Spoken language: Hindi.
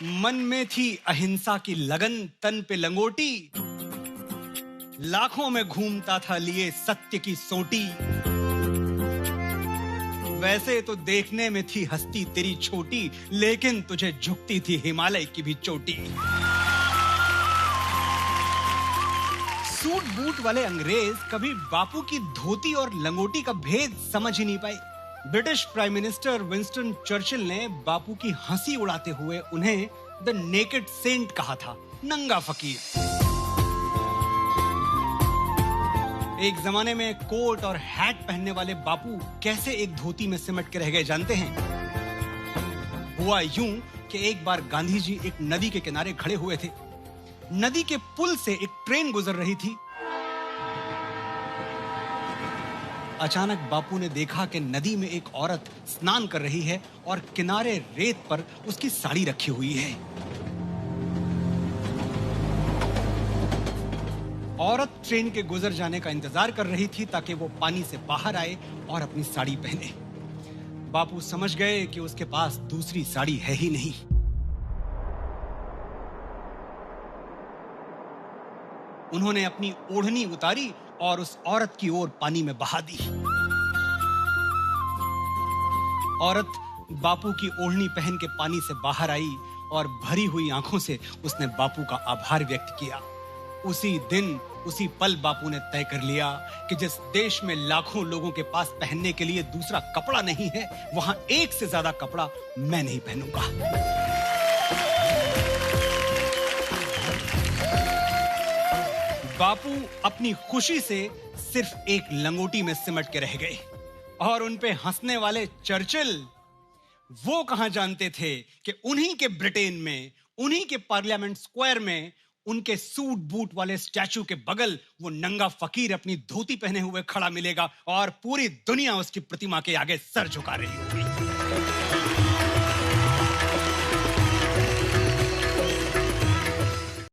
मन में थी अहिंसा की लगन, तन पे लंगोटी, लाखों में घूमता था लिए सत्य की सोटी। वैसे तो देखने में थी हस्ती तेरी छोटी, लेकिन तुझे झुकती थी हिमालय की भी चोटी। सूट बूट वाले अंग्रेज कभी बापू की धोती और लंगोटी का भेद समझ ही नहीं पाए। British prime minister Winston Churchill ने बापू की हंसी उड़ाते हुए उन्हें द नेकेड सेंट कहा था, नंगा फकीर। एक जमाने में कोट और हैट पहनने वाले बापू कैसे एक धोती में सिमट के रह गए जानते हैं? हुआ यूं कि एक बार गांधी जी एक नदी के किनारे खड़े हुए थे। नदी के पुल से एक ट्रेन गुजर रही थी। अचानक बापू ने देखा कि नदी में एक औरत स्नान कर रही है और किनारे रेत पर उसकी साड़ी रखी हुई है। औरत ट्रेन के गुजर जाने का इंतजार कर रही थी ताकि वो पानी से बाहर आए और अपनी साड़ी पहने। बापू समझ गए कि उसके पास दूसरी साड़ी है ही नहीं। उन्होंने अपनी ओढ़नी उतारी और उस औरत की ओर पानी में बहा दी। औरत बापू की ओढ़नी पहन के पानी से बाहर आई और भरी हुई आंखों से उसने बापू का आभार व्यक्त किया। उसी दिन उसी पल बापू ने तय कर लिया कि जिस देश में लाखों लोगों के पास पहनने के लिए दूसरा कपड़ा नहीं है, वहां एक से ज्यादा कपड़ा मैं नहीं पहनूंगा। बापू अपनी खुशी से सिर्फ एक लंगोटी में सिमट के रह गए और उनपे हंसने वाले चर्चिल वो कहां जानते थे कि उन्हीं के ब्रिटेन में, उन्हीं के पार्लियामेंट स्क्वायर में, उनके सूट बूट वाले स्टैचू के बगल वो नंगा फकीर अपनी धोती पहने हुए खड़ा मिलेगा और पूरी दुनिया उसकी प्रतिमा के आगे सर झुका रही होगी।